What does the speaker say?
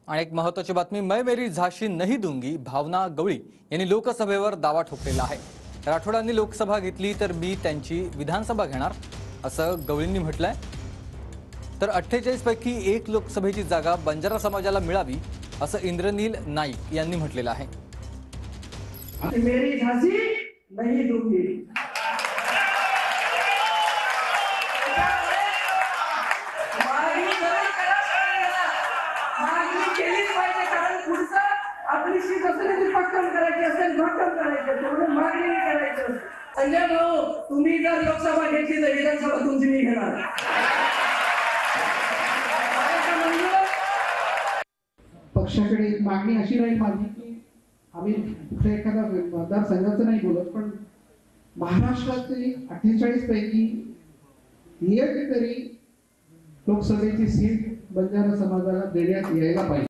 आणि एक महत्त्वाची बातमी, मैं मेरी झाशी नहीं दूंगी भावना गवळी यांनी लोकसभेवर दावा ठोकलेला आहे। राठोडांनी लोकसभा घेतली तर मी त्यांची विधानसभा घेणार असं गवळींनी म्हटलंय। तर 48 पैकी एक लोकसभेची जागा बंजारा समाजाला मिळावी असं इंद्रनील नाईक यांनी म्हटलेलं आहे। मेरी झांसी नहीं दूंगी। आपली शीट असेल ती पक्कम करायची असेल भक्कम करायची म्हणून मागणी करायची। संजय भाऊ, तुम्ही जर लोकसभा घेतली तर विधानसभा तुमची मी घेणार। पक्षाकडे एक मागणी अशी राहील माझी की आम्ही कुठल्या एखादा मतदारसंघाचं नाही बोलत, पण महाराष्ट्रातील 48 पैकी एक तरी लोकसभेची सीट बंजारा समाजाला देण्यात यायला पाहिजे।